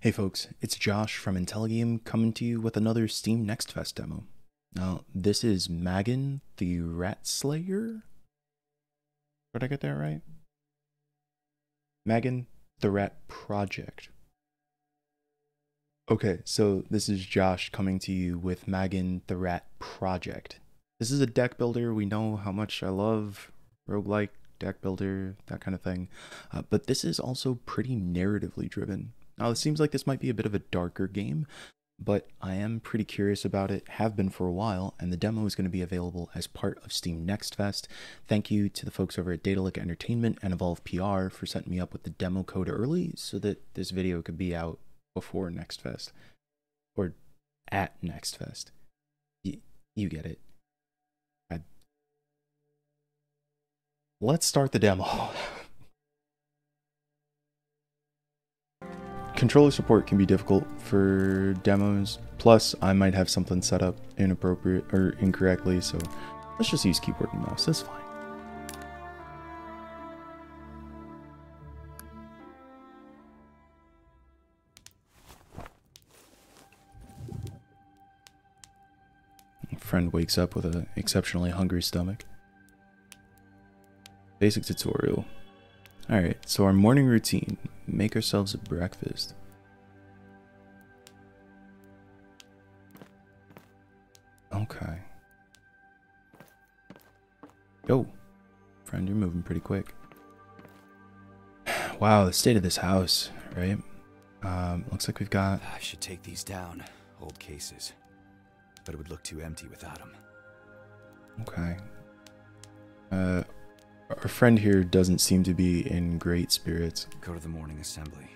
Hey folks, it's Josh from Intelligame coming to you with another Steam Next Fest demo. Now, this is Magin, the Rat Slayer? Did I get that right? Magin, the Rat Project. Okay, so this is Josh coming to you with Magin, the Rat Project. This is a deck builder. We know how much I love roguelike, deck builder, that kind of thing. But this is also pretty narratively driven. Now, it seems like this might be a bit of a darker game, but I am pretty curious about it, have been for a while, and the demo is going to be available as part of Steam Next Fest. Thank you to the folks over at Daedelic Entertainment and Evolve PR for setting me up with the demo code early so that this video could be out before Next Fest, or at Next Fest. You get it. Let's start the demo. Controller support can be difficult for demos, plus I might have something set up inappropriate or incorrectly, so let's just use keyboard and mouse, that's fine. A friend wakes up with an exceptionally hungry stomach. Basic tutorial. Alright, so our morning routine. Make ourselves a breakfast. Okay. Yo. Friend, you're moving pretty quick. Wow, the state of this house, right? Looks like we've got... I should take these down. Old cases. But it would look too empty without them. Okay. Our friend here doesn't seem to be in great spirits. Go to the morning assembly.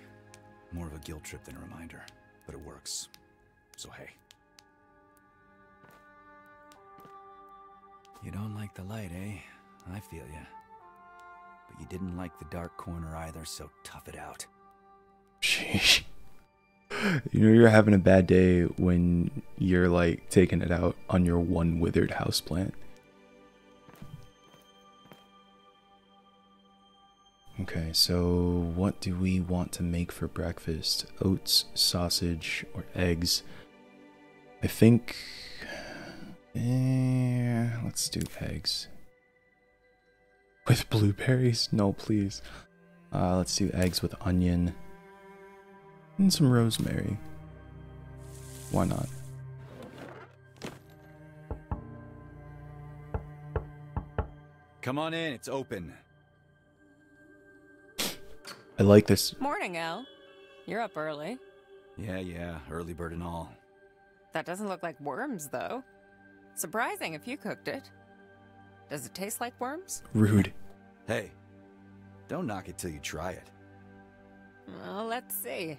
More of a guilt trip than a reminder, but it works. So hey. You don't like the light, eh? I feel ya. But you didn't like the dark corner either, so tough it out. Sheesh. You know you're having a bad day when you're like taking it out on your one withered houseplant. Okay, so what do we want to make for breakfast? Oats, sausage, or eggs? I think... let's do eggs. With blueberries? No, please. Let's do eggs with onion. And some rosemary. Why not? Come on in, it's open. I like this. Morning, Al. You're up early. Yeah, early bird and all. That doesn't look like worms, though. Surprising if you cooked it. Does it taste like worms? Rude. Hey, don't knock it till you try it. Well, let's see.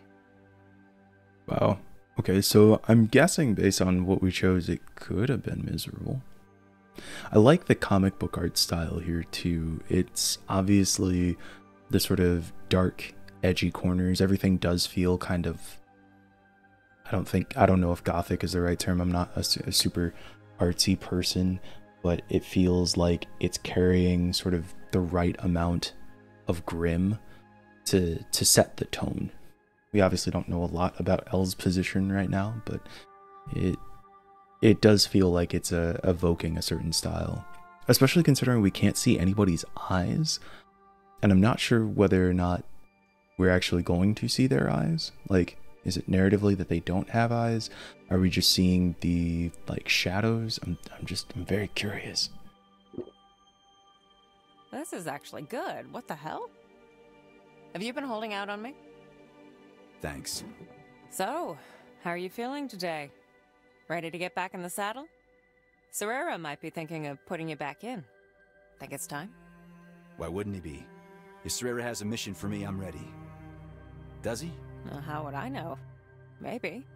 Wow. Okay, so I'm guessing based on what we chose, it could have been miserable. I like the comic book art style here, too. It's obviously the sort of dark, edgy corners. Everything does feel kind of... I don't know if gothic is the right term. I'm not a super artsy person, but it feels like it's carrying sort of the right amount of grim to set the tone. We obviously don't know a lot about Elle's position right now, but it does feel like it's evoking a certain style, especially considering we can't see anybody's eyes. And I'm not sure whether or not we're actually going to see their eyes. Like, is it narratively that they don't have eyes? Are we just seeing the, like, shadows? I'm very curious. This is actually good. What the hell? Have you been holding out on me? Thanks. So, how are you feeling today? Ready to get back in the saddle? Serrera might be thinking of putting you back in. Think it's time? Why wouldn't he be? If Serrera has a mission for me, I'm ready. Does he? How would I know? Maybe.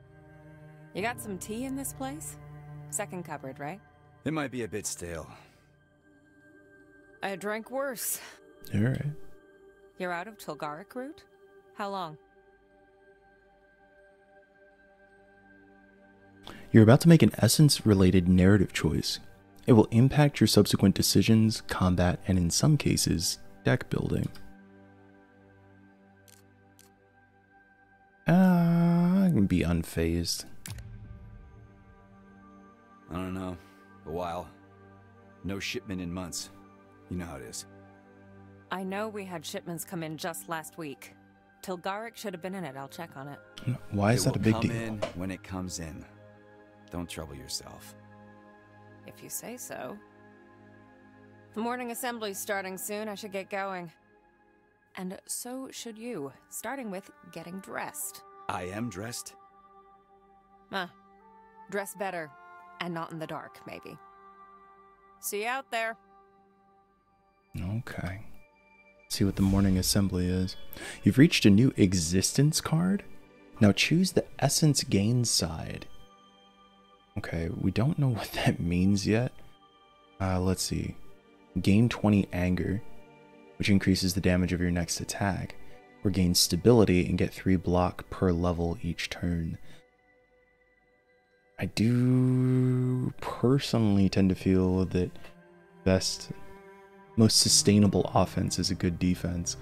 You got some tea in this place? Second cupboard, right? It might be a bit stale. I drank worse. Alright. You're out of Tilgaric root? How long? You're about to make an essence-related narrative choice. It will impact your subsequent decisions, combat, and in some cases, deck building. be unfazed? I don't know. A while. No shipment in months. You know how it is. I know we had shipments come in just last week. Tilgaric should have been in it. I'll check on it. Why is that a big It will come deal? in when it comes in. Don't trouble yourself. If you say so. The morning assembly's starting soon. I should get going. And so should you, starting with getting dressed. I am dressed? Dress better, and not in the dark, maybe. See you out there. Okay. See what the morning assembly is. You've reached a new existence card. Now choose the essence gain side. Okay, we don't know what that means yet. Let's see. Gain 20 anger, which increases the damage of your next attack, or gain stability and get 3 block per level each turn. I do personally tend to feel that most sustainable offense is a good defense.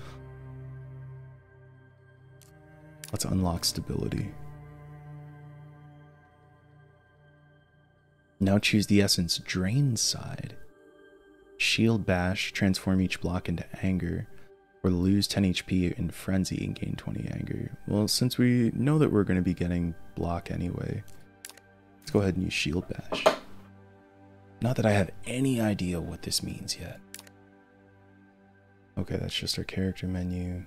Let's unlock stability. Now choose the essence drain side. Shield bash, transform each block into anger, or lose 10 HP in frenzy and gain 20 anger. Well, since we know that we're going to be getting block anyway, let's go ahead and use shield bash. Not that I have any idea what this means yet. Okay, that's just our character menu.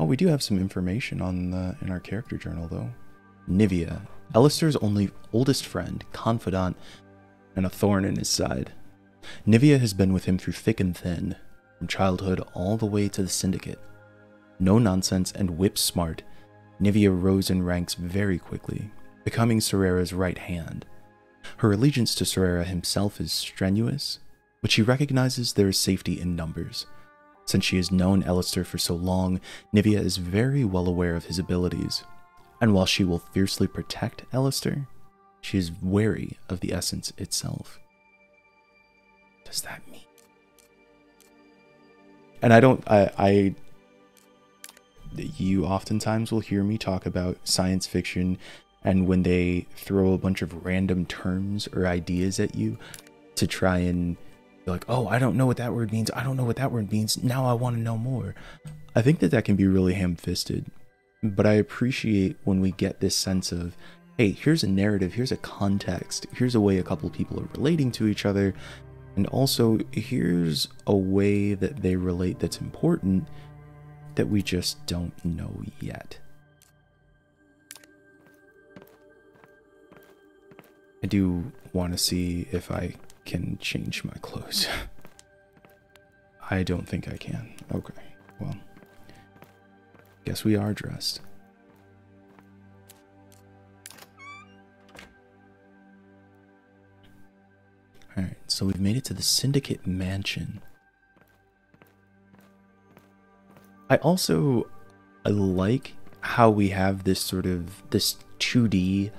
Oh, we do have some information on in our character journal though. Nivea, Alistair's oldest friend, confidant, and a thorn in his side. Nivea has been with him through thick and thin, from childhood all the way to the Syndicate. No nonsense and whip smart, Nivea rose in ranks very quickly, becoming Serera's right hand. Her allegiance to Serera himself is strenuous, but she recognizes there is safety in numbers. Since she has known Alistair for so long, Nivea is very well aware of his abilities, and while she will fiercely protect Alistair, she is wary of the essence itself. What does that mean? And you oftentimes will hear me talk about science fiction, and when they throw a bunch of random terms or ideas at you to try and be like, oh, I don't know what that word means. I don't know what that word means. Now I want to know more. I think that can be really ham-fisted, but I appreciate when we get this sense of, hey, here's a narrative, here's a context, here's a way a couple people are relating to each other, and also here's a way that they relate that's important that we just don't know yet. I do want to see if I can change my clothes. I don't think I can. Okay, well, guess we are dressed. Alright, so we've made it to the Syndicate Mansion. I like how we have this sort of, this 2D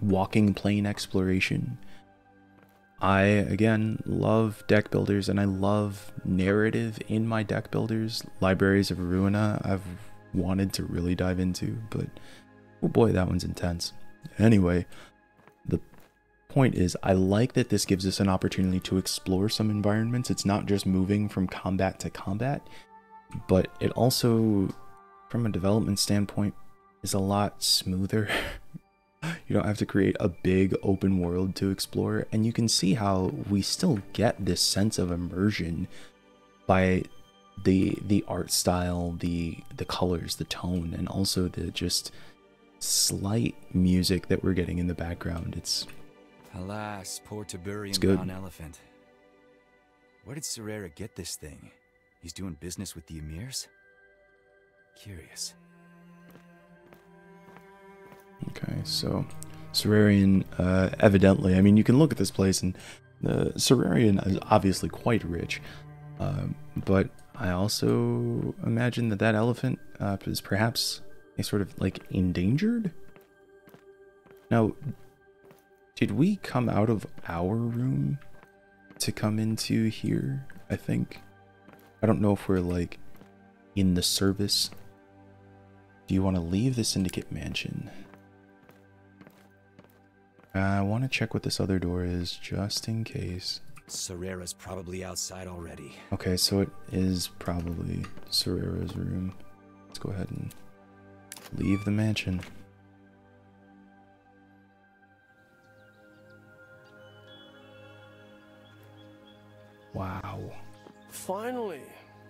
walking plane exploration. I, again, love deck builders, and I love narrative in my deck builders. Libraries of Ruina, I've wanted to really dive into, but oh boy, that one's intense. Anyway, the point is, I like that this gives us an opportunity to explore some environments. It's not just moving from combat to combat, but it also, from a development standpoint, is a lot smoother. You don't have to create a big open world to explore, and you can see how we still get this sense of immersion by the art style, the colors, the tone, and also the just slight music that we're getting in the background. Alas, poor Tiberian good. brown elephant. Where did Serera get this thing? He's doing business with the Emirs? Curious. Okay, so Sererian, evidently, I mean, you can look at this place, and the Sererian is obviously quite rich, but I also imagine that elephant is perhaps a sort of like endangered. Now, did we come out of our room to come into here? I think. I don't know if we're like in the service Do you want to leave the Syndicate Mansion? I want to check what this other door is, just in case. Serrera's probably outside already. Okay, so it is probably Serrera's room. Let's go ahead and leave the mansion. Wow. Finally.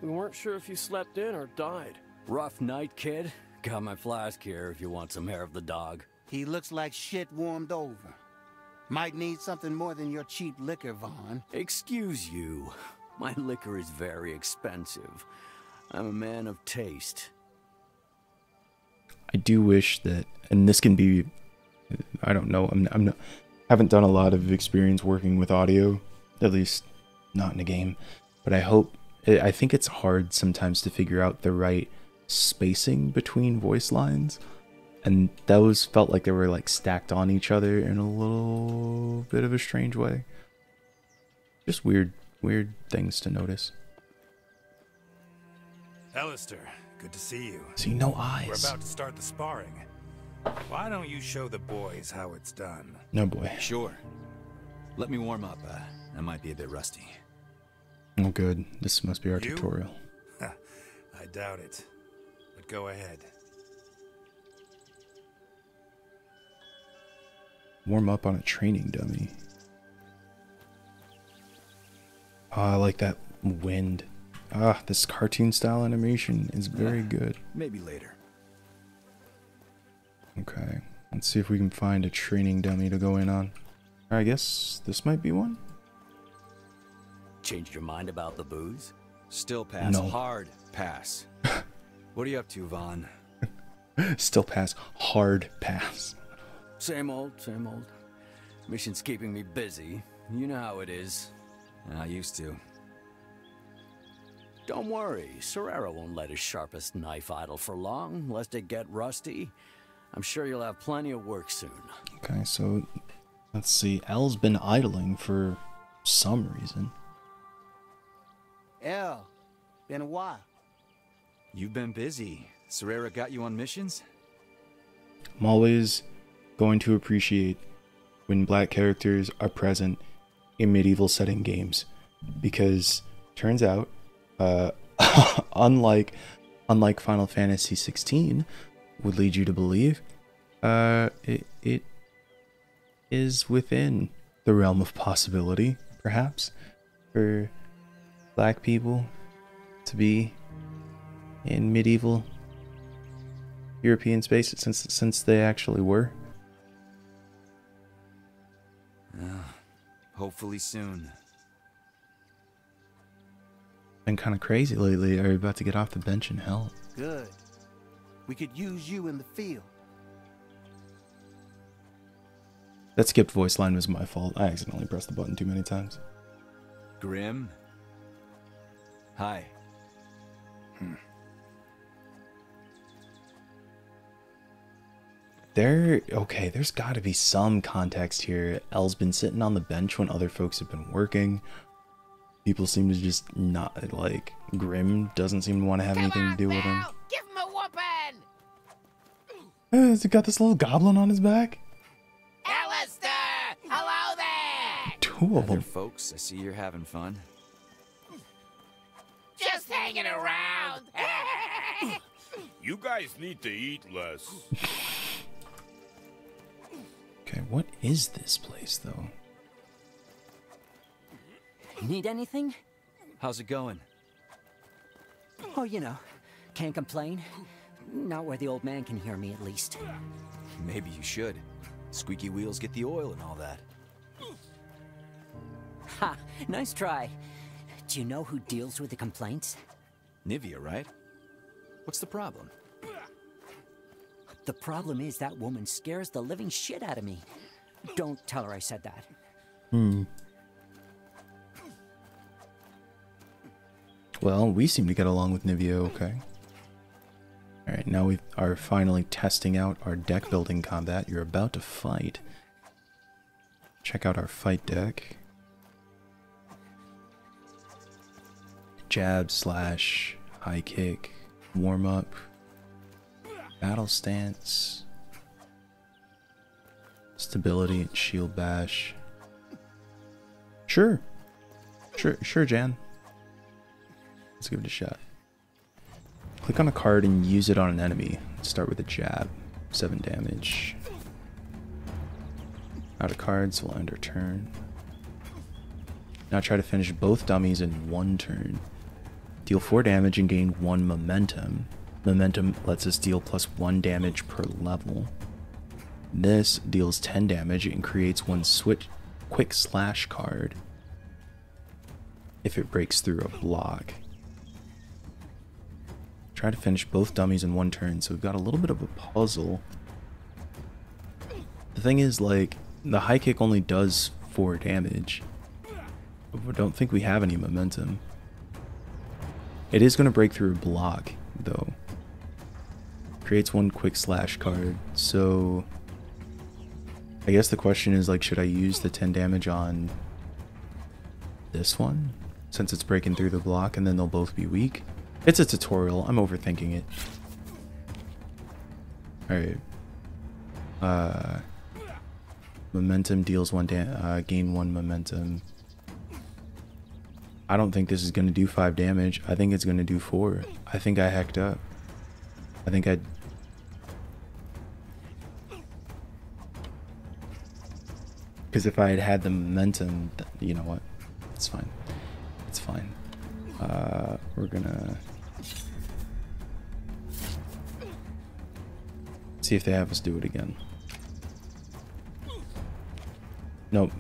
We weren't sure if you slept in or died. Rough night, kid. Got my flask here if you want some hair of the dog. He looks like shit warmed over. Might need something more than your cheap liquor, Vaughn. Excuse you. My liquor is very expensive. I'm a man of taste. I do wish that, and this can be, I don't know, I'm not, haven't done a lot of experience working with audio, at least not in a game, but I think it's hard sometimes to figure out the right spacing between voice lines, and those felt like they were like stacked on each other in a little bit of a strange way. Just weird things to notice. Alistair, good to see you. See, no eyes. We're about to start the sparring. Why don't you show the boys how it's done? No boy. Sure. Let me warm up. I might be a bit rusty. Oh good, this must be our You? tutorial. I doubt it. But go ahead. Warm up on a training dummy. Oh, I like that wind. Ah, this cartoon style animation is very good. Maybe later. Okay, let's see if we can find a training dummy to go in on. I guess this might be one? Changed your mind about the booze? Still pass. No. Hard pass. What are you up to, Vaughn? Still pass. Hard pass. Same old, same old. Mission's keeping me busy. You know how it is. I used to. Don't worry, Serrera won't let his sharpest knife idle for long, lest it get rusty. I'm sure you'll have plenty of work soon. Okay, so let's see. L's been idling for some reason. L, been a while. You've been busy. Serrera got you on missions? I'm always going to appreciate when black characters are present in medieval setting games, because turns out unlike Final Fantasy 16 would lead you to believe, it is within the realm of possibility, perhaps, for black people to be in medieval European space, since they actually were. Hopefully soon. Been kind of crazy lately. Are you about to get off the bench and help? Good. We could use you in the field. That skipped voice line was my fault. I accidentally pressed the button too many times. Grim? Hi. Okay, there's got to be some context here. Elle's been sitting on the bench when other folks have been working. People seem to just not, like, Grim doesn't seem to want to have anything to do with him. Give him a whooping! Has he got this little goblin on his back? Alistair! Hello there! Two of Other them. folks, I see you're having fun. Just hanging around! You guys need to eat less. Okay, what is this place, though? Need anything? How's it going? Oh, you know, can't complain. Not where the old man can hear me, at least. Maybe you should. Squeaky wheels get the oil and all that. Ha! Nice try. Do you know who deals with the complaints? Nivea, right? What's the problem? The problem is that woman scares the living shit out of me. Don't tell her I said that. Well, we seem to get along with Nivea okay. Alright, now we are finally testing out our deck building combat. You're about to fight. Check out our fight deck. Jab / high kick, warm up. Battle stance. Stability and shield bash. Sure. Sure, Jan. Let's give it a shot. Click on a card and use it on an enemy. Start with a jab. 7 damage. Out of cards, we'll end our turn. Now try to finish both dummies in 1 turn. Deal 4 damage and gain 1 momentum. Momentum lets us deal +1 damage per level. This deals 10 damage and creates 1 quick slash card if it breaks through a block. Try to finish both dummies in 1 turn, so we've got a little bit of a puzzle. The thing is, like, the high kick only does 4 damage. I don't think we have any momentum. It is going to break through a block, though. Creates 1 quick slash card, so I guess the question is, like, should I use the 10 damage on this one? Since it's breaking through the block and then they'll both be weak? It's a tutorial, I'm overthinking it. Alright. Momentum deals 1 gain 1 momentum. I don't think this is going to do 5 damage. I think it's going to do 4. I think I hacked up. I think I... Because if I had had the momentum, you know what? It's fine. It's fine. We're gonna... see if they have us do it again. Nope.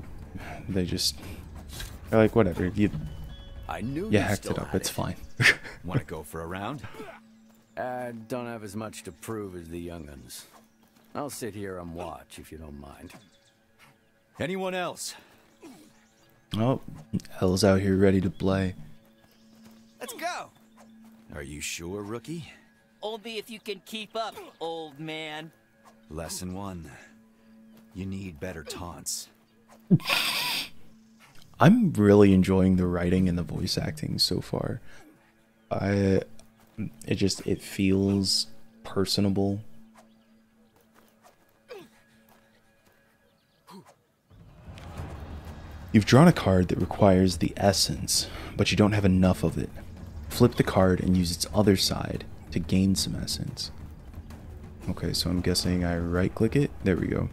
They just... they're like, whatever. I knew you hacked it up. It's fine. Want to go for a round? I don't have as much to prove as the young'uns. I'll sit here and watch if you don't mind. Anyone else? Oh, L's out here ready to play. Let's go. Are you sure, rookie? Only if you can keep up, old man. Lesson 1. You need better taunts. I'm really enjoying the writing and the voice acting so far. It feels personable. You've drawn a card that requires the essence, but you don't have enough of it. Flip the card and use its other side to gain some essence. Okay, so I'm guessing I right click it. There we go.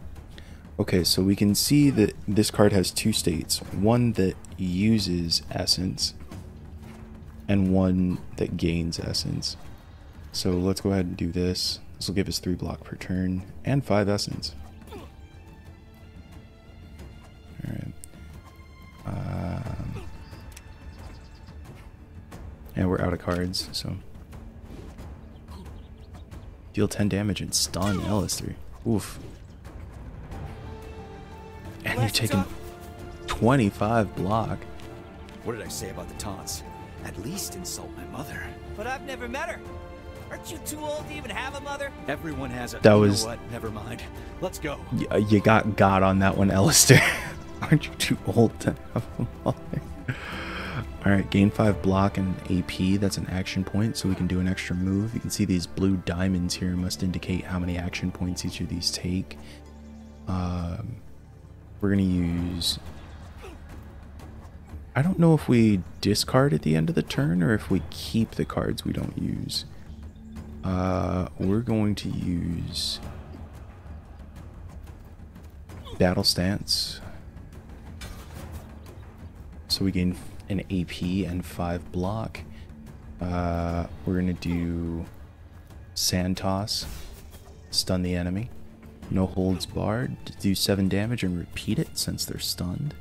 Okay, so we can see that this card has 2 states. One that uses essence and one that gains essence. So let's go ahead and do this. This will give us 3 block per turn and 5 essence. Alright. And we're out of cards, so. Deal 10 damage and stun LS3. Oof. And you're taking 25 block. What did I say about the taunts? At least insult my mother. But I've never met her. Aren't you too old to even have a mother? Everyone has a... That you was... know what? Never mind. Let's go. You got on that one, Alistair. Aren't you too old to have a mother? Alright, gain 5 block and AP. That's an action point, so we can do an extra move. You can see these blue diamonds here must indicate how many action points each of these take. We're going to use... I don't know if we discard at the end of the turn or if we keep the cards we don't use. We're going to use Battle Stance. So we gain an AP and 5 block. We're going to do Sand Toss. Stun the enemy. No holds barred. Do 7 damage and repeat it since they're stunned.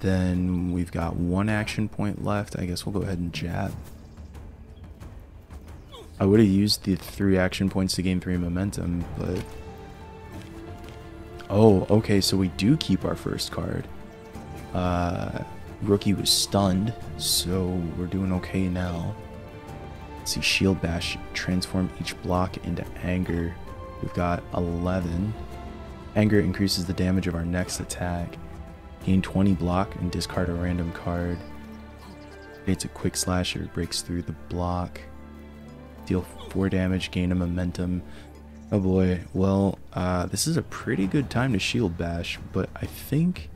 Then we've got 1 action point left. I guess we'll go ahead and jab. I would have used the 3 action points to gain 3 momentum, but... Oh, okay, so we do keep our first card. Rookie was stunned, so we're doing okay now. Let's see, Shield Bash, transform each block into Anger. We've got 11. Anger increases the damage of our next attack. Gain 20 block and discard a random card. Creates a quick slash or breaks through the block. Deal 4 damage, gain a momentum. Oh boy, well, this is a pretty good time to shield bash, but I think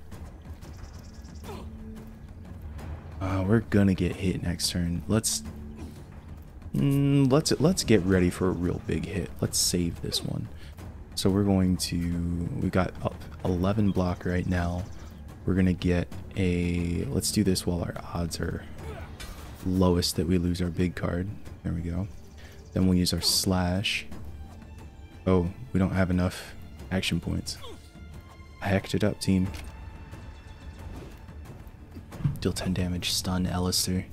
we're gonna get hit next turn. Let's get ready for a real big hit. Let's save this one. So we're going to, we got up 11 block right now. We're gonna get a, let's do this while our odds are lowest that we lose our big card. There we go. Then we'll use our slash. Oh, we don't have enough action points. I hacked it up, team. Deal 10 damage, stun Alistair.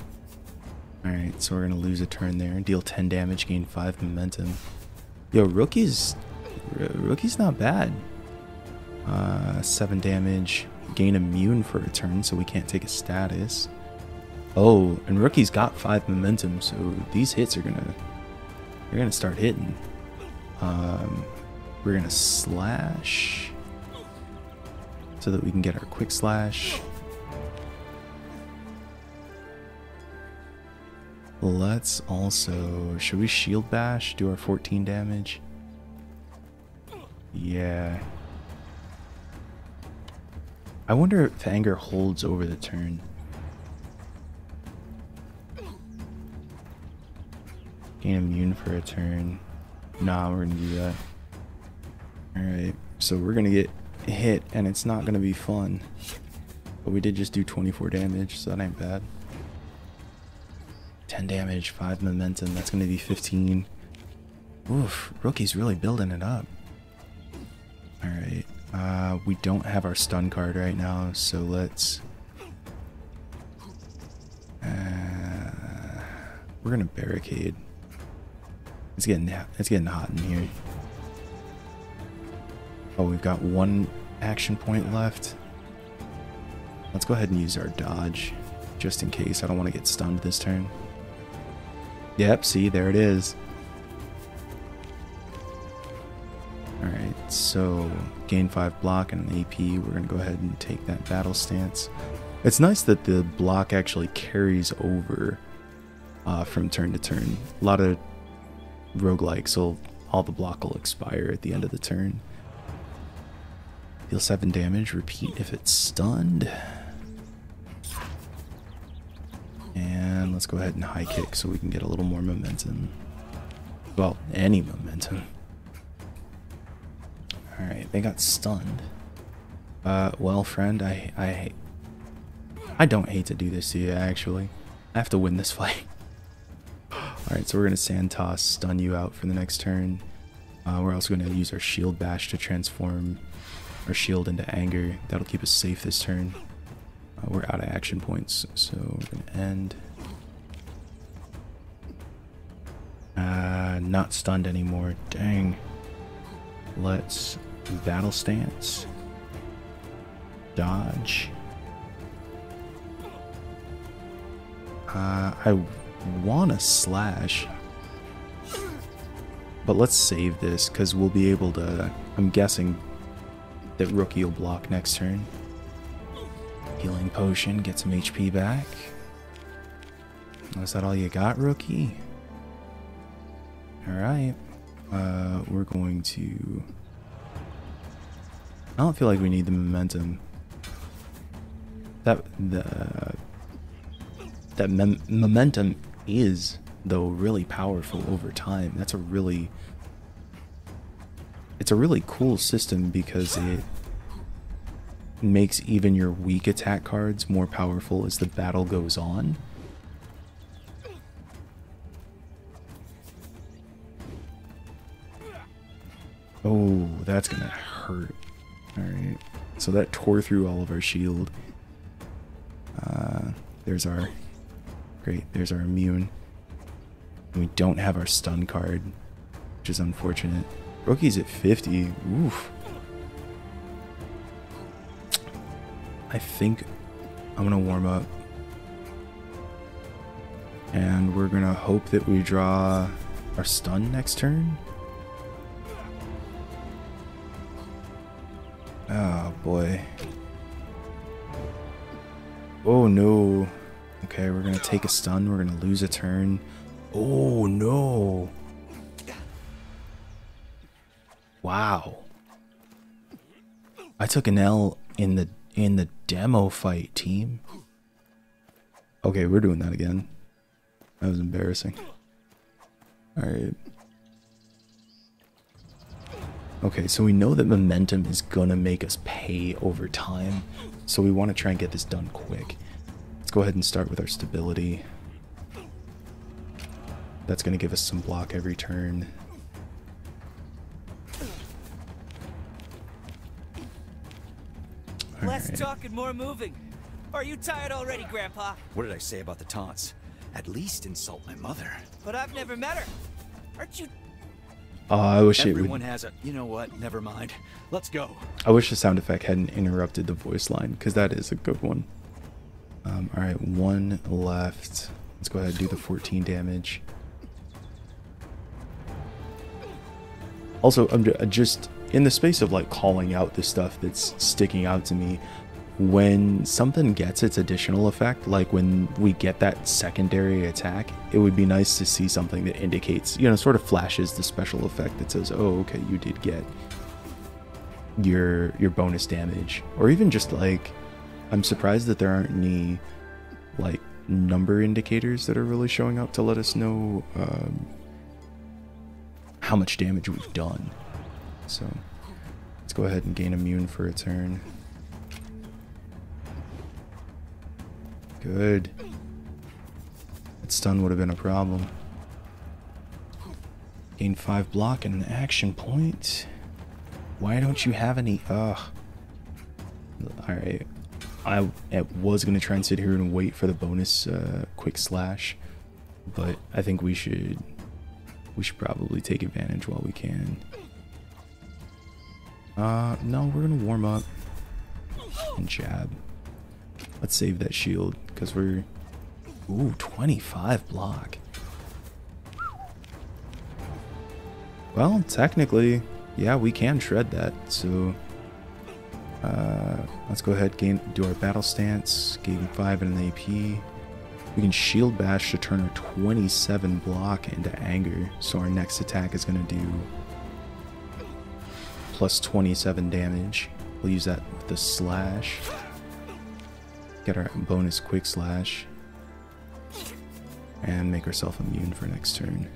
Alright, so we're gonna lose a turn there. Deal 10 damage, gain 5 momentum. Yo, rookie's not bad. 7 damage, gain immune for a turn, so we can't take a status. Oh, and rookie's got 5 momentum, so these hits are gonna start hitting. We're gonna slash so that we can get our quick slash. Let's also, should we shield bash, do our 14 damage? Yeah. I wonder if anger holds over the turn. Gain immune for a turn. Nah, we're gonna do that. Alright, so we're gonna get hit and it's not gonna be fun. But we did just do 24 damage, so that ain't bad. 10 damage, 5 momentum, that's gonna be 15. Oof, rookie's really building it up. Alright, we don't have our stun card right now, so let's... we're gonna barricade. It's getting hot in here. Oh, we've got 1 action point left. Let's go ahead and use our dodge, just in case. I don't want to get stunned this turn. Yep, see, there it is. Alright, so gain 5 block and an AP. We're going to go ahead and take that battle stance. It's nice that the block actually carries over from turn to turn. A lot of roguelikes, so all the block will expire at the end of the turn. Deal 7 damage, repeat if it's stunned. And let's go ahead and high kick so we can get a little more momentum. Well, any momentum. Alright, they got stunned. Well, friend, I don't hate to do this to you, actually. I have to win this fight. Alright, so we're going to sand toss, stun you out for the next turn. We're also going to use our shield bash to transform our shield into anger. That'll keep us safe this turn. We're out of action points, so we're going to end. Not stunned anymore. Dang. Let's battle stance. Dodge. I want to slash, but let's save this because we'll be able to, I'm guessing that rookie will block next turn. Healing potion, get some HP back. Is that all you got, rookie? Alright. We're going to... I don't feel like we need the momentum. Momentum is, though, really powerful over time. That's a really... It's a really cool system because it makes even your weak attack cards more powerful as the battle goes on. Oh, that's gonna hurt. Alright, so that tore through all of our shield. There's our... Great, there's our immune. And we don't have our stun card, which is unfortunate. Rookie's at 50. Oof. I think I'm gonna warm up. And we're gonna hope that we draw our stun next turn. Oh boy. Oh no. Okay, we're gonna take a stun, we're gonna lose a turn. Oh no. Wow. I took an L in the demo fight, team. Okay, we're doing that again. That was embarrassing. Alright. Okay, so we know that momentum is gonna make us pay over time. So we want to try and get this done quick. Let's go ahead and start with our stability. That's gonna give us some block every turn. Less talk and more moving. Are you tired already, Grandpa? What did I say about the taunts? At least insult my mother. But I've never met her. Aren't you... I wish Everyone has a... You know what? Never mind. Let's go. I wish the sound effect hadn't interrupted the voice line, because that is a good one. Alright, one left. Let's go ahead and do the 14 damage. Also, I'm just in the space of like calling out the stuff that's sticking out to me. When something gets its additional effect, like when we get that secondary attack, it would be nice to see something that indicates, you know, sort of flashes the special effect that says, oh, okay, you did get your bonus damage. Or even just like, I'm surprised that there aren't any like number indicators that are really showing up to let us know how much damage we've done. So let's go ahead and gain immune for a turn. Good. That stun would have been a problem. Gain 5 block and an action point. Why don't you have any? Ugh. Alright. I was going to try and sit here and wait for the bonus quick slash. But I think we should probably take advantage while we can. No, we're going to warm up and jab. Let's save that shield, because we're... Ooh, 25 block. Well, technically, yeah, we can shred that, so... let's go ahead and do our battle stance, gain 5 in an AP. We can shield bash to turn our 27 block into anger, so our next attack is going to do plus 27 damage. We'll use that with the slash. Get our bonus quick slash and make ourselves immune for next turn.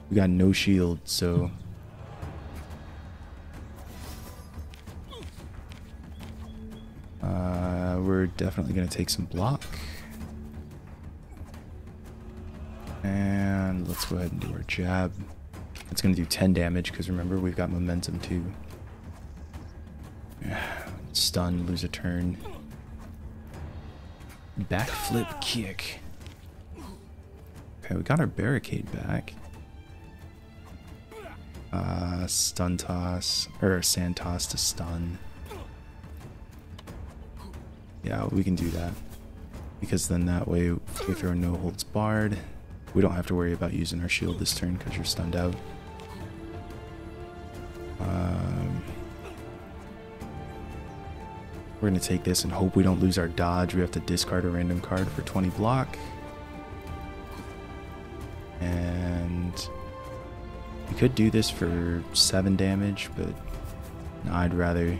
We got no shield, so we're definitely going to take some block. And let's go ahead and do our jab. It's going to do 10 damage because remember we've got momentum too. Stun, lose a turn. Backflip kick. Okay, we got our barricade back. Stun toss, or sand toss to stun. Yeah, we can do that. Because then that way we throw no holds barred. We don't have to worry about using our shield this turn because you're stunned out. We're going to take this and hope we don't lose our dodge. We have to discard a random card for 20 block. And we could do this for 7 damage, but I'd rather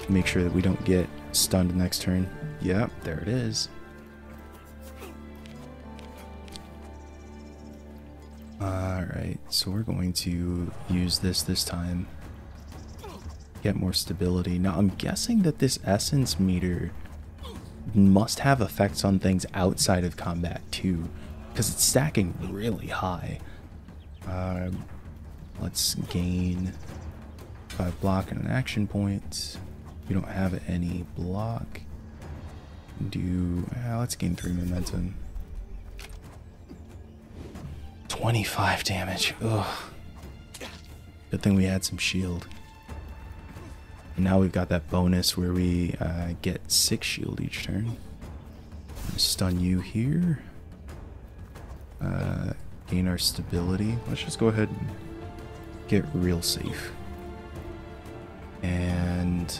make sure that we don't get stunned next turn. Yep, there it is. Alright, so we're going to use this time. Get more stability. Now I'm guessing that this essence meter must have effects on things outside of combat too, because it's stacking really high. Let's gain 5 block and an action point. We don't have any block. Let's gain 3 momentum. 25 damage. Ugh. Good thing we had some shield. And now we've got that bonus where we get 6 shield each turn. Stun you here. Gain our stability. Let's just go ahead and get real safe. And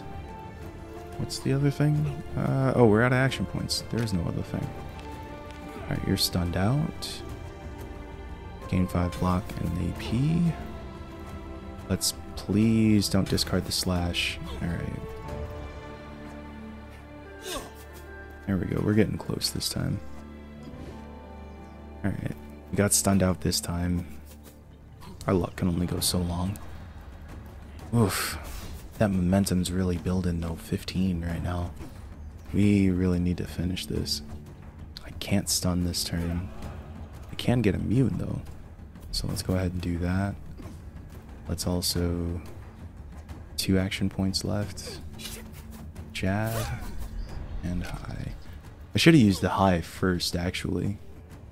what's the other thing? Oh, we're out of action points. There's no other thing. Alright, you're stunned out. Gain 5 block and AP. Let's please don't discard the slash. Alright. There we go. We're getting close this time. Alright. We got stunned out this time. Our luck can only go so long. Oof. That momentum's really building though. 15 right now. We really need to finish this. I can't stun this turn. I can get immune though. So let's go ahead and do that. Let's also... 2 action points left. Jab. And high. I should have used the high first actually.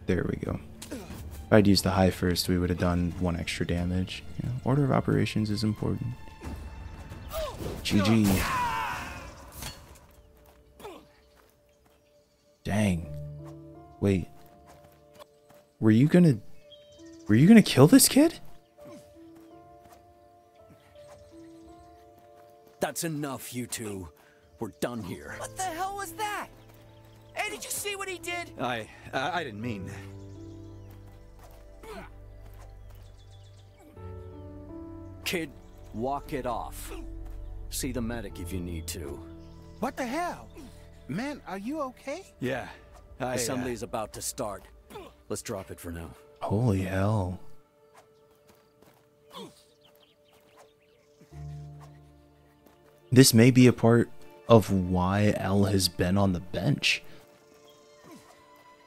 There we go. If I'd used the high first, we would have done 1 extra damage. You know, order of operations is important. GG. Dang. Wait. Were you gonna kill this kid? That's enough, you two. We're done here. What the hell was that? Hey, did you see what he did? I didn't mean. Kid, walk it off. See the medic if you need to. What the hell? Man, are you okay? Yeah. Assembly is about to start. Let's drop it for now. Holy hell. This may be a part of why L has been on the bench.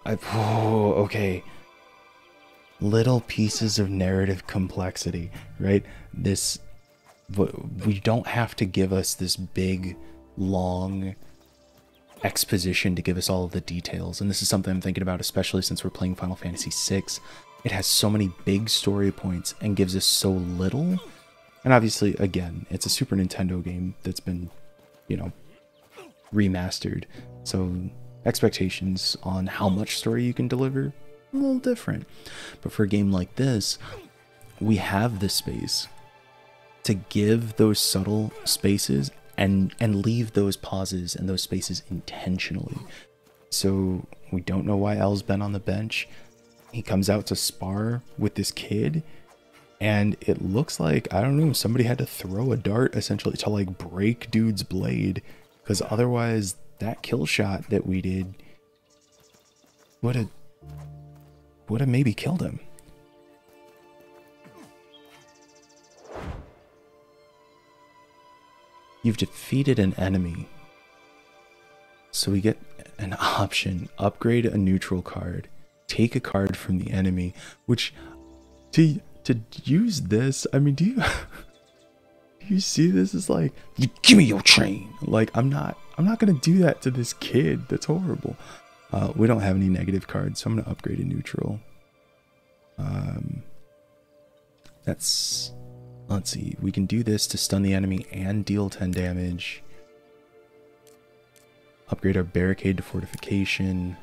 Oh, okay. Little pieces of narrative complexity, right? We don't have to give us this big, long exposition to give us all of the details. And this is something I'm thinking about, especially since we're playing Final Fantasy VI. It has so many big story points and gives us so little. And obviously, again, it's a Super Nintendo game that's been, you know, remastered. So expectations on how much story you can deliver, a little different. But for a game like this, we have the space to give those subtle spaces and leave those pauses and those spaces intentionally. So we don't know why L's been on the bench. He comes out to spar with this kid, and it looks like, I don't know, somebody had to throw a dart essentially to like break dude's blade, because otherwise that kill shot that we did would have maybe killed him. You've defeated an enemy. So we get an option. Upgrade a neutral card. Take a card from the enemy. Which, to use this, I mean, do you see this as like, give me your chain. Like, I'm not gonna do that to this kid. That's horrible. We don't have any negative cards, so I'm gonna upgrade a neutral. Let's see, we can do this to stun the enemy and deal 10 damage. Upgrade our barricade to fortification.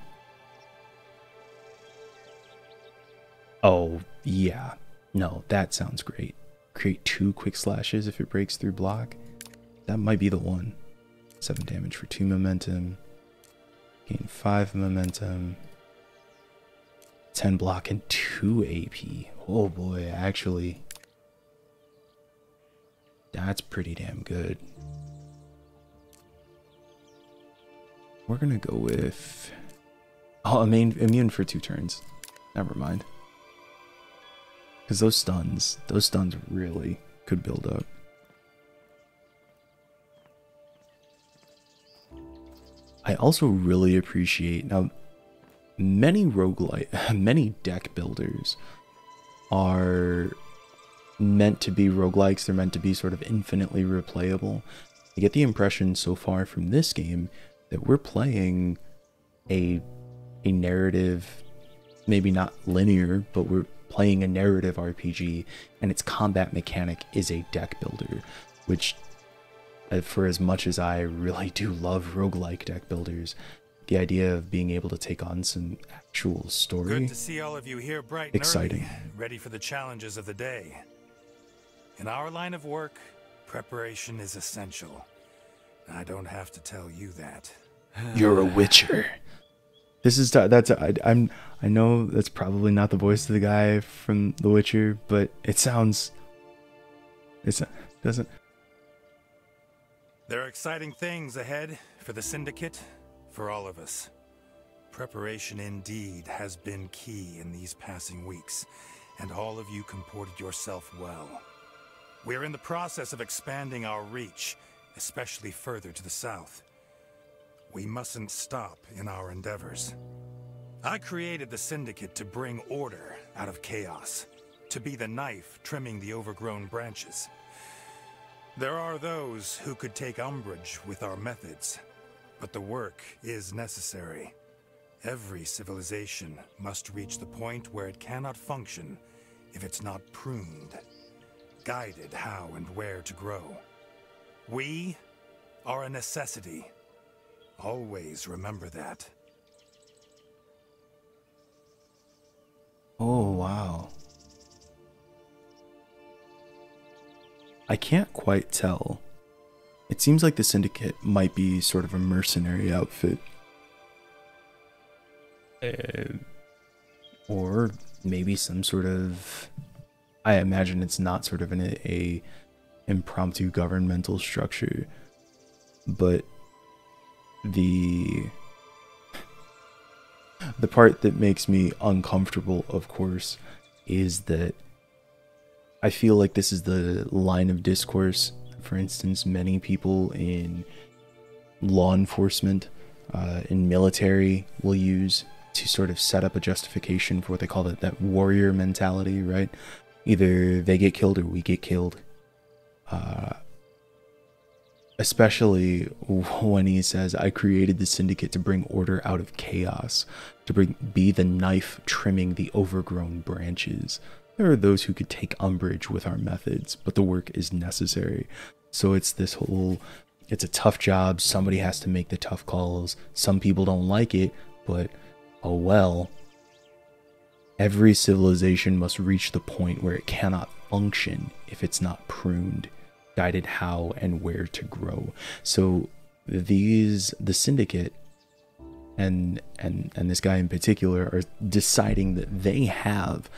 Oh, yeah. No, that sounds great. Create 2 quick slashes if it breaks through block. That might be the one. 7 damage for 2 momentum. Gain 5 momentum. 10 block and 2 AP. Oh boy, actually. That's pretty damn good. We're gonna go with... Oh, immune for 2 turns. Never mind. Because those stuns really could build up. I also really appreciate... Now, many deck builders are meant to be roguelikes. They're meant to be sort of infinitely replayable. I get the impression so far from this game that we're playing a narrative, maybe not linear, but we're playing a narrative RPG, and its combat mechanic is a deck builder, which, for as much as I really do love roguelike deck builders, the idea of being able to take on some actual story. Good to see all of you here bright and exciting. Early, ready for the challenges of the day. In our line of work, preparation is essential. I don't have to tell you that. You're a witcher. This is I know that's probably not the voice of the guy from The Witcher, but it sounds. Doesn't. There are exciting things ahead for the Syndicate, for all of us. Preparation indeed has been key in these passing weeks, and all of you comported yourself well. We're in the process of expanding our reach, especially further to the south. We mustn't stop in our endeavors. I created the Syndicate to bring order out of chaos, to be the knife trimming the overgrown branches. There are those who could take umbrage with our methods, but the work is necessary. Every civilization must reach the point where it cannot function if it's not pruned, guided how and where to grow. We are a necessity. Always remember that. Oh, wow. I can't quite tell. It seems like the Syndicate might be sort of a mercenary outfit. Or maybe some sort of... I imagine it's not sort of a impromptu governmental structure. But the part that makes me uncomfortable, of course, is that I feel like this is the line of discourse. For instance, many people in law enforcement, in military, will use to sort of set up a justification for what they call that warrior mentality, right? Either they get killed or we get killed. Especially when he says, I created the Syndicate to bring order out of chaos, to be the knife trimming the overgrown branches. There are those who could take umbrage with our methods, but the work is necessary. So it's this whole, it's a tough job, somebody has to make the tough calls, some people don't like it, but oh well. Every civilization must reach the point where it cannot function if it's not pruned, guided how and where to grow. So the Syndicate and this guy in particular are deciding that they have,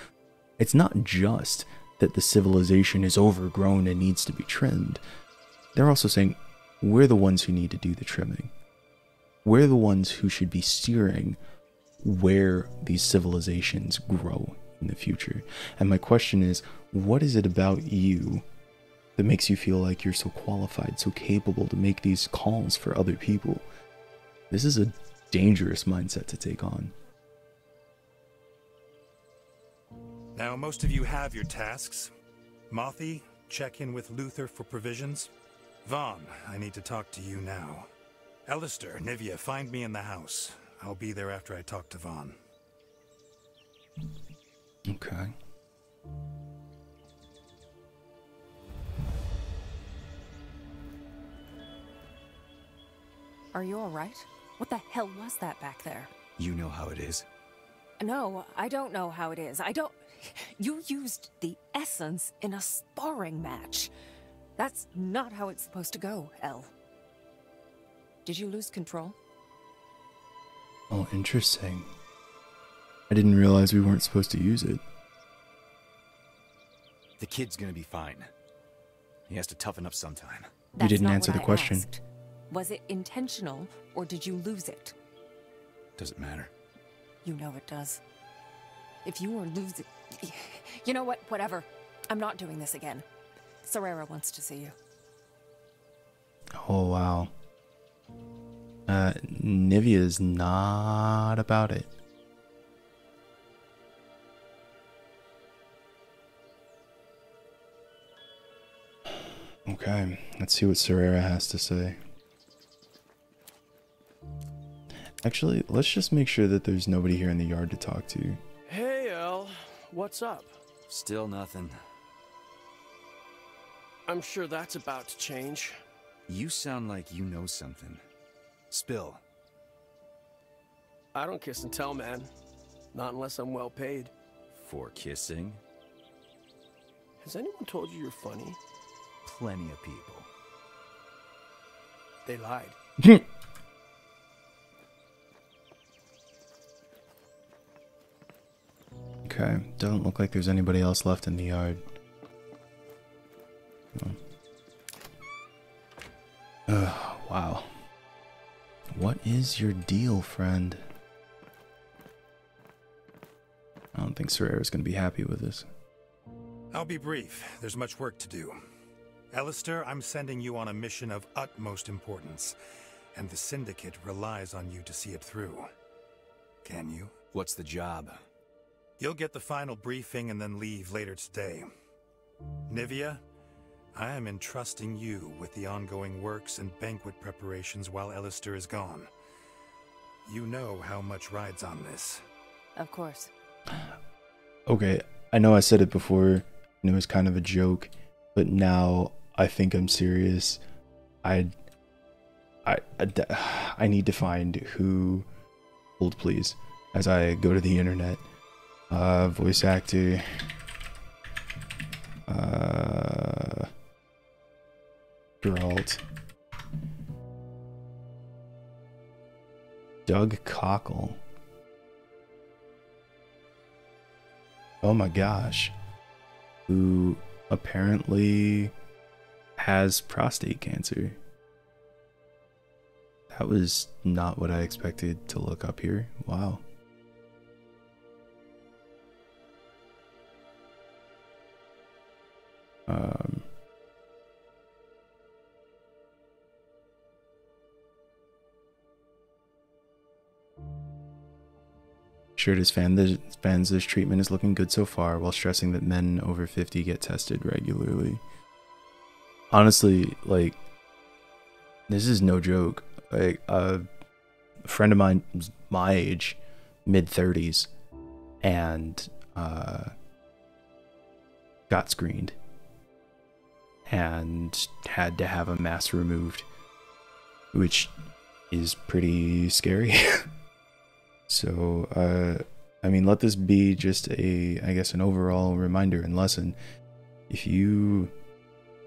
it's not just that the civilization is overgrown and needs to be trimmed. They're also saying we're the ones who need to do the trimming. We're the ones who should be steering where these civilizations grow in the future. And my question is, what is it about you that makes you feel like you're so qualified, so capable to make these calls for other people? This is a dangerous mindset to take on. Now, most of you have your tasks. Mothy, check in with Luther for provisions. Vaughn, I need to talk to you now. Alistair, Nivea, find me in the house. I'll be there after I talk to Vaughn. Okay. Are you all right? What the hell was that back there? You know how it is. No, I don't know how it is. I don't... You used the essence in a sparring match. That's not how it's supposed to go, Elle. Did you lose control? Oh, interesting. I didn't realize we weren't supposed to use it. The kid's gonna be fine. He has to toughen up sometime. You didn't answer the question. Asked. Was it intentional, or did you lose it? Doesn't matter. You know it does. If you were losing... You know what? Whatever. I'm not doing this again. Serera wants to see you. Oh, wow. Nivea's not about it. Okay, let's see what Serera has to say. Actually, let's just make sure that there's nobody here in the yard to talk to. Hey, Elle. What's up? Still nothing. I'm sure that's about to change. You sound like you know something. Spill. I don't kiss and tell, man. Not unless I'm well paid. For kissing? Has anyone told you you're funny? Plenty of people. They lied. Okay, doesn't look like there's anybody else left in the yard. Wow. What is your deal, friend? I don't think Serrera's gonna be happy with this. I'll be brief. There's much work to do. Alistair, I'm sending you on a mission of utmost importance, and the Syndicate relies on you to see it through. Can you? What's the job? You'll get the final briefing and then leave later today. Nivea, I am entrusting you with the ongoing works and banquet preparations while Alistair is gone. You know how much rides on this. Of course. Okay, I know I said it before, and it was kind of a joke, but now I think I'm serious. I need to find who... Hold please, as I go to the internet. Voice actor... Geralt. Doug Cockle. Oh my gosh. Who apparently has prostate cancer. That was not what I expected to look up here. Wow. Assured his fans this treatment is looking good so far, while stressing that men over 50 get tested regularly. Honestly, like, this is no joke. Like, a friend of mine, my age, mid-30s, and got screened and had to have a mass removed, which is pretty scary. So, I mean, let this be just I guess, an overall reminder and lesson. If you,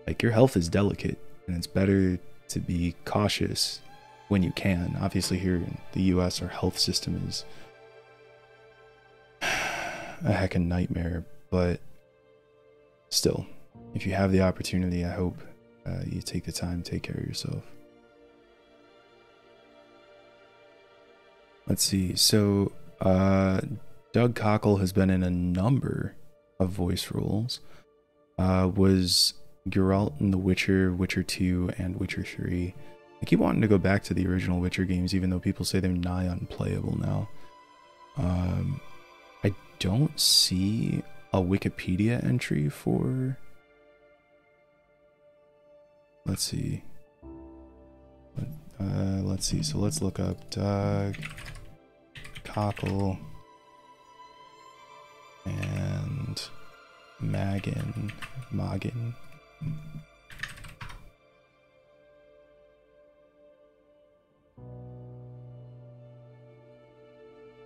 like, your health is delicate, and it's better to be cautious when you can. Obviously, here in the US, our health system is a heckin' nightmare, but still, if you have the opportunity, I hope you take the time to take care of yourself. Let's see. So, Doug Cockle has been in a number of voice roles. Was Geralt in The Witcher, Witcher 2, and Witcher 3. I keep wanting to go back to the original Witcher games, even though people say they're nigh unplayable now. I don't see a Wikipedia entry for... Let's see. Let's see. So let's look up Doug Cockle and Magin.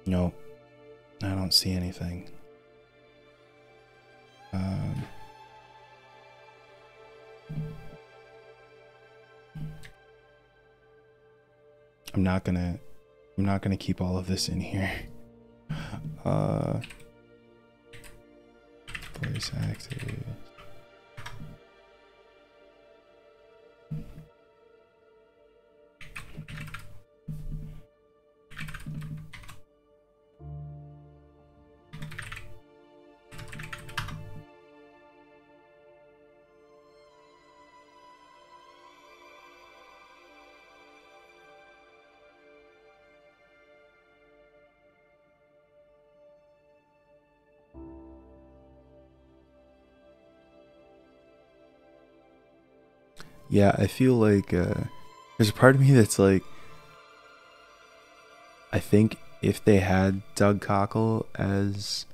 No, I don't see anything. I'm not gonna keep all of this in here. Voice actors. Yeah, I feel like there's a part of me that's like, I think if they had Doug Cockle as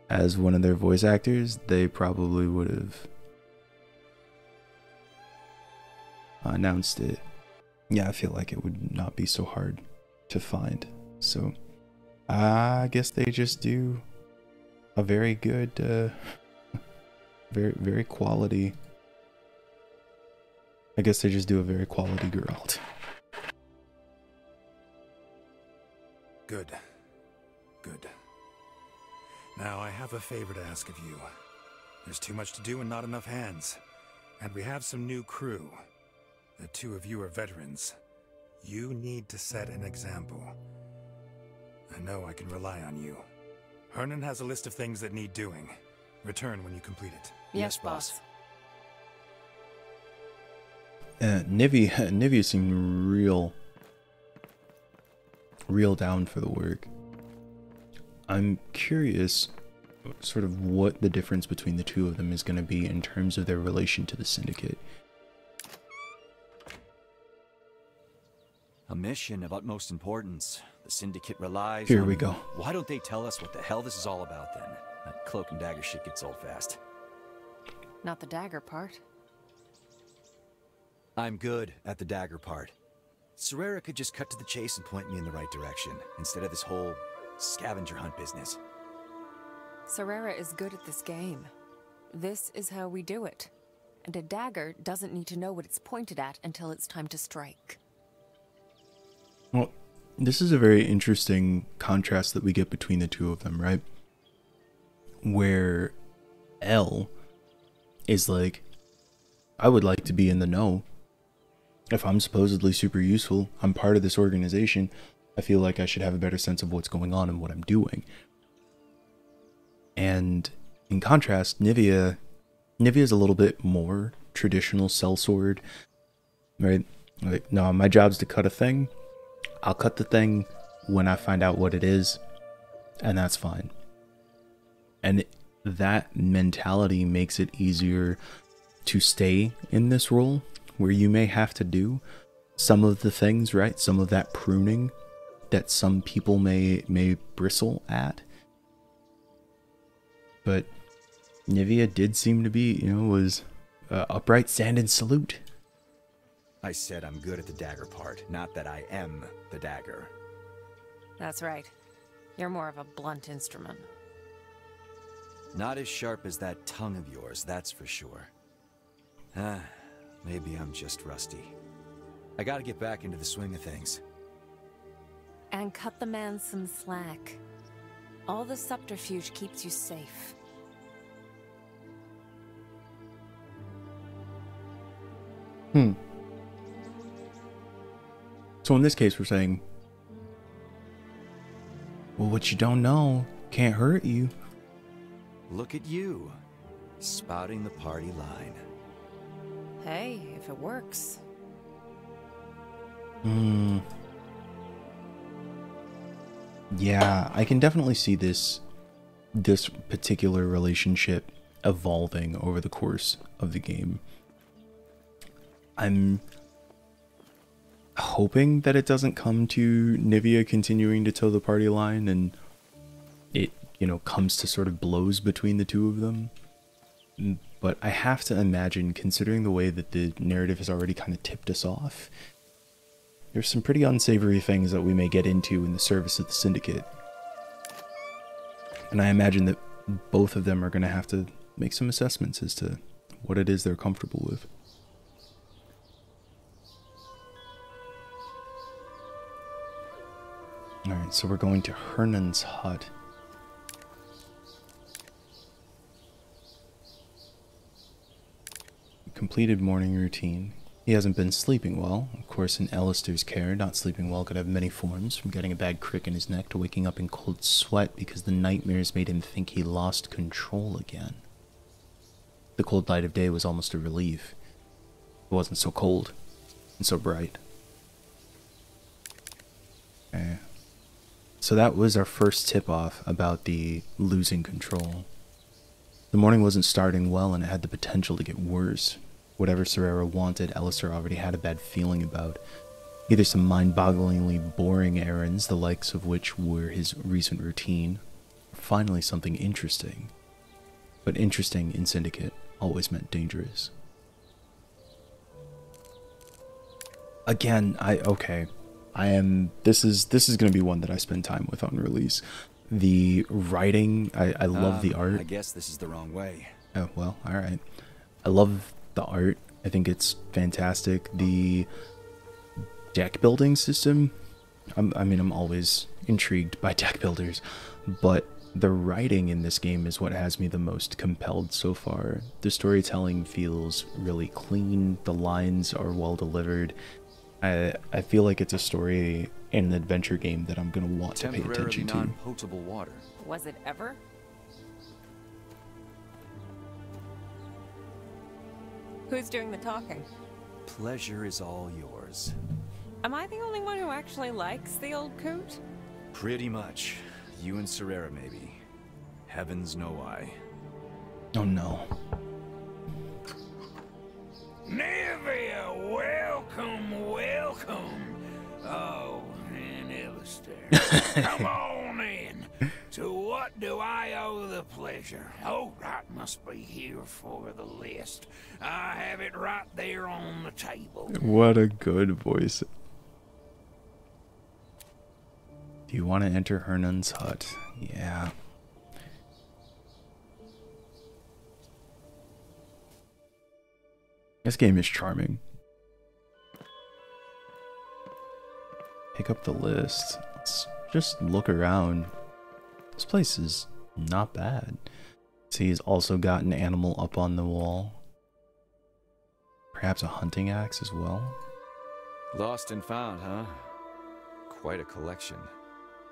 one of their voice actors, they probably would have announced it. Yeah, I feel like it would not be so hard to find. So I guess they just do a very good, very quality. I guess they just do a very quality Geralt. Good. Good. Now, I have a favor to ask of you. There's too much to do and not enough hands. And we have some new crew. The two of you are veterans. You need to set an example. I know I can rely on you. Hernan has a list of things that need doing. Return when you complete it. Yes, boss. Nivea seemed real down for the work. I'm curious sort of what the difference between the two of them is going to be in terms of their relation to the Syndicate. A mission of utmost importance. The Syndicate relies Here on... we go. Why don't they tell us what the hell this is all about then? That cloak and dagger shit gets old fast. Not the dagger part. I'm good at the dagger part. Serera could just cut to the chase and point me in the right direction, instead of this whole scavenger hunt business. Serera is good at this game. This is how we do it. And a dagger doesn't need to know what it's pointed at until it's time to strike. Well, this is a very interesting contrast that we get between the two of them, right? Where Elle is like, I would like to be in the know. If I'm supposedly super useful, I'm part of this organization, I feel like I should have a better sense of what's going on and what I'm doing. And in contrast, Nivea is a little bit more traditional sellsword, right? Like, no, my job's to cut a thing. I'll cut the thing when I find out what it is, and that's fine. And that mentality makes it easier to stay in this role, where you may have to do some of the things, right? Some of that pruning that some people may bristle at. But Nivea did seem to be, was upright, stand and salute. I said I'm good at the dagger part, not that I am the dagger. That's right. You're more of a blunt instrument. Not as sharp as that tongue of yours, that's for sure. Maybe I'm just rusty. I gotta get back into the swing of things. And cut the man some slack. All the subterfuge keeps you safe. So in this case, we're saying, well, what you don't know can't hurt you. Look at you, spouting the party line. Hey, if it works. Yeah, I can definitely see this particular relationship evolving over the course of the game. I'm hoping that it doesn't come to Nivea continuing to toe the party line and it, comes to sort of blows between the two of them. But I have to imagine, considering the way that the narrative has already kind of tipped us off, there's some pretty unsavory things that we may get into in the service of the Syndicate. And I imagine that both of them are going to have to make some assessments as to what it is they're comfortable with. Alright, so we're going to Hernan's hut. Completed morning routine. He hasn't been sleeping well. Of course, in Alistair's care, not sleeping well could have many forms, from getting a bad crick in his neck to waking up in cold sweat because the nightmares made him think he lost control again. The cold light of day was almost a relief. It wasn't so cold and so bright. So that was our first tip-off about the losing control. The morning wasn't starting well and it had the potential to get worse. Whatever Serera wanted, Alistair already had a bad feeling about. Either some mind-bogglingly boring errands, the likes of which were his recent routine, or finally something interesting. But interesting in Syndicate always meant dangerous. Again, this is going to be one that I spend time with on release. The writing, I love the art. I guess this is the wrong way. Oh, well, alright. I love the art. I think it's fantastic. The deck building system, I'm always intrigued by deck builders, but the writing in this game is what has me the most compelled so far. The storytelling feels really clean, the lines are well delivered. I feel like it's a story in an adventure game that I'm going to want to pay attention to. Non-potable water. Was it ever? Who's doing the talking? Pleasure is all yours. Am I the only one who actually likes the old coot? Pretty much. You and Serera, maybe. Heavens know why. Oh no. Nevia, welcome, welcome. Oh, and Alistair. Come on in. To what do I owe the pleasure? Oh, right, must be here for the list. I have it right there on the table. What a good voice. Do you want to enter Hernan's hut? Yeah. This game is charming. Pick up the list. Let's just look around. This place is not bad. See, he's also got an animal up on the wall. Perhaps a hunting axe as well. Lost and found, huh? Quite a collection.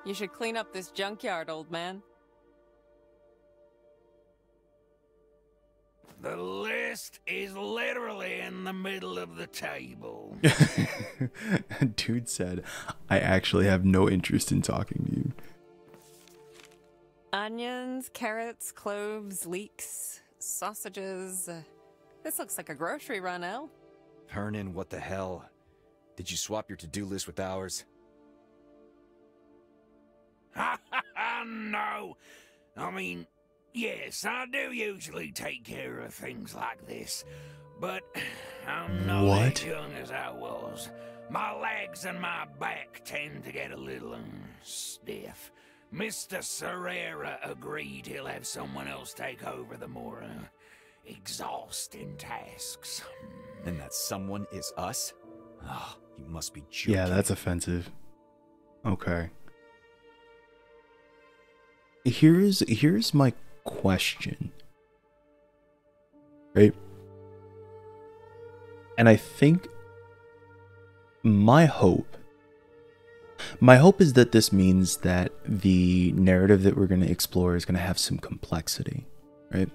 You should clean up this junkyard, old man. The list is literally in the middle of the table. Dude said, I actually have no interest in talking to you. Onions, carrots, cloves, leeks, sausages. This looks like a grocery run, El. Hernan, what the hell? Did you swap your to-do list with ours? No. I mean, yes, I do usually take care of things like this, but I'm not as young as I was. My legs and my back tend to get a little stiff. Mr. Serera agreed he'll have someone else take over the more exhausting tasks. And that someone is us? Oh, you must be joking. Yeah, that's offensive. Okay. Here's my question. Right? And I think my hope is that this means that the narrative that we're going to explore is going to have some complexity, right?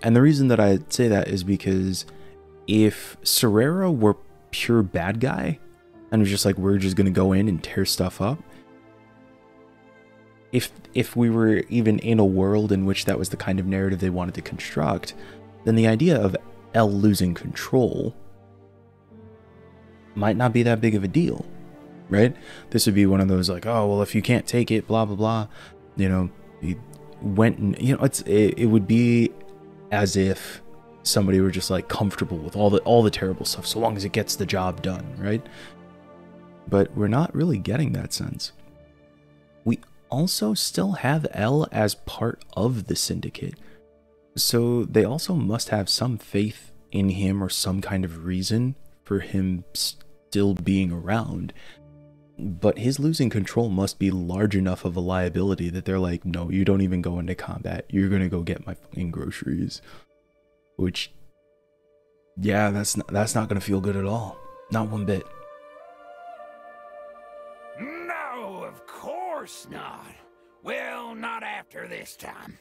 And the reason that I say that is because if Serera were pure bad guy and was just like, we're just going to go in and tear stuff up, if we were even in a world in which that was the kind of narrative they wanted to construct, then the idea of El losing control might not be that big of a deal, right? This would be one of those like, oh, well, if you can't take it, blah, blah, blah, you know, he went and, you know, it would be as if somebody were just like comfortable with all the terrible stuff, so long as it gets the job done, right? But we're not really getting that sense. We also still have El as part of the syndicate, so they also must have some faith in him or some kind of reason for him still being around. But his losing control must be large enough of a liability that they're like, no, you don't even go into combat, you're gonna go get my fucking groceries. Which, yeah, that's not gonna feel good at all, not one bit. No, of course not. Well, not after this time.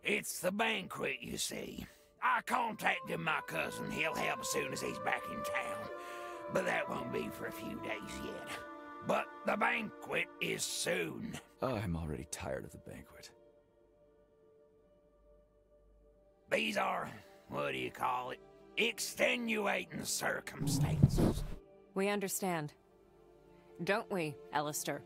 It's the banquet, you see. I contacted my cousin. He'll help as soon as he's back in town. But that won't be for a few days yet. But the banquet is soon. I'm already tired of the banquet. These are, what do you call it, extenuating circumstances. We understand. Don't we, Alistair?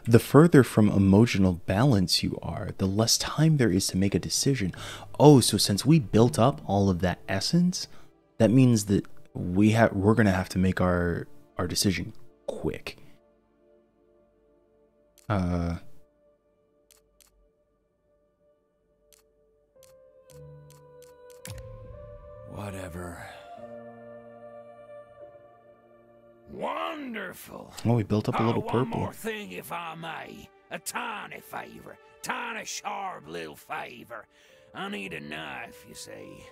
The further from emotional balance you are, the less time there is to make a decision. Oh, so since we built up all of that essence, that means that we're gonna have to make our decision quick. Whatever. Wonderful. Oh, we built up a little One purple. more thing, if I may. A tiny favor. Tiny, sharp little favor. I need a knife, you see.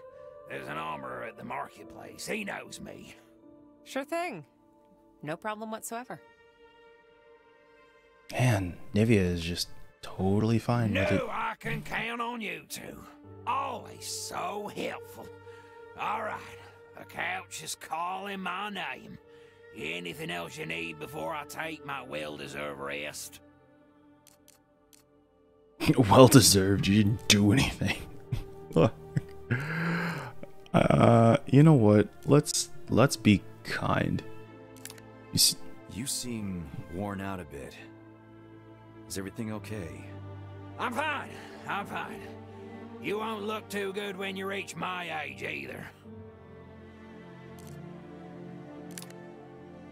There's an armorer at the marketplace. He knows me. Sure thing. No problem whatsoever. Man, Nivea is just totally fine with it. No, I can count on you two. Always so helpful. All right, the couch is calling my name. Anything else you need before I take my well-deserved rest? Well deserved. You didn't do anything. You know what? Let's be kind. You seem worn out a bit. Is everything okay? I'm fine. I'm fine. You won't look too good when you reach my age either.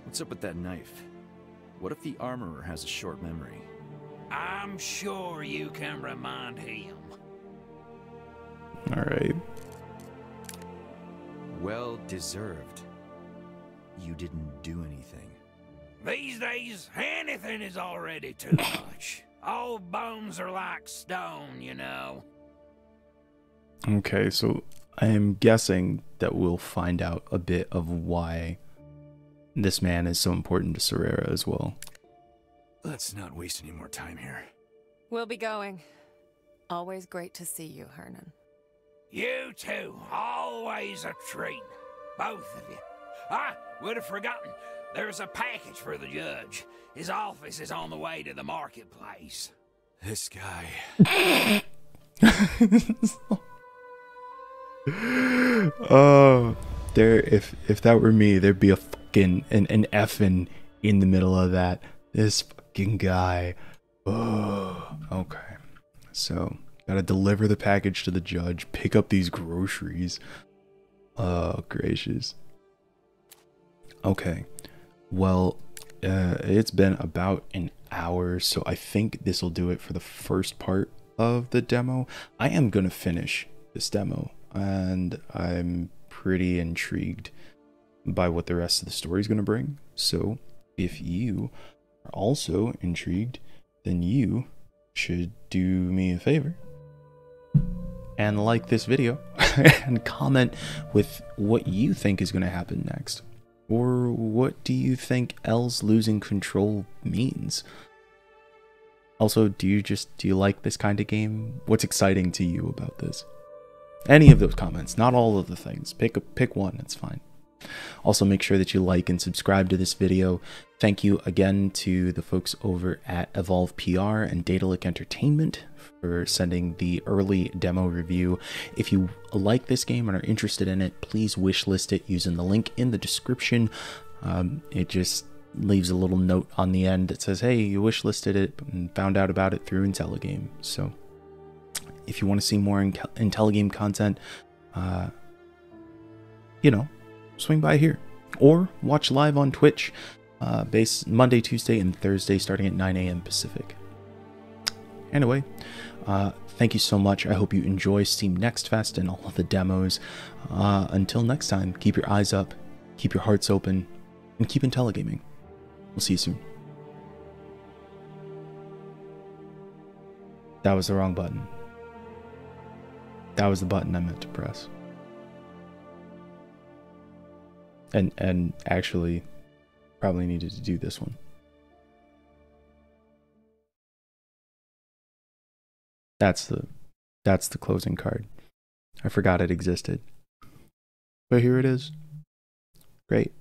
What's up with that knife? What if the armorer has a short memory? I'm sure you can remind him. All right. Well deserved. You didn't do anything. These days, anything is already too much. Old bones are like stone, you know. Okay, so I am guessing that we'll find out a bit of why this man is so important to Serera as well. Let's not waste any more time here. We'll be going. Always great to see you, Hernan. You too. Always a treat. Both of you. I would have forgotten. There's a package for the judge. His office is on the way to the marketplace. This guy. Oh, if that were me, there'd be a fucking an effing in the middle of that. This fucking guy. Oh, okay. So gotta deliver the package to the judge, pick up these groceries. Oh, gracious. Okay. Well, it's been about an hour, so I think this will do it for the first part of the demo. I am gonna finish this demo, and I'm pretty intrigued by what the rest of the story is gonna bring. So if you are also intrigued, then you should do me a favor and like this video and comment with what you think is going to happen next, or what do you think Elle's losing control means. Also, do you like this kind of game? What's exciting to you about this? Any of those comments, not all of the things. Pick one, it's fine. Also, make sure that you like and subscribe to this video. Thank you again to the folks over at Evolve PR and Daedelic Entertainment for sending the early demo review. If you like this game and are interested in it, please wishlist it using the link in the description. It just leaves a little note on the end that says, hey, you wishlisted it and found out about it through Intelligame. So if you want to see more Intelligame content, swing by here or watch live on Twitch, based Monday, Tuesday, and Thursday starting at 9 a.m. Pacific. Anyway, thank you so much. I hope you enjoy Steam Next Fest and all of the demos. Until next time, keep your eyes up, keep your hearts open, and keep Intelligaming. We'll see you soon. That was the wrong button. That was the button I meant to press. And actually probably needed to do this one. That's the closing card. I forgot it existed. But here it is. Great.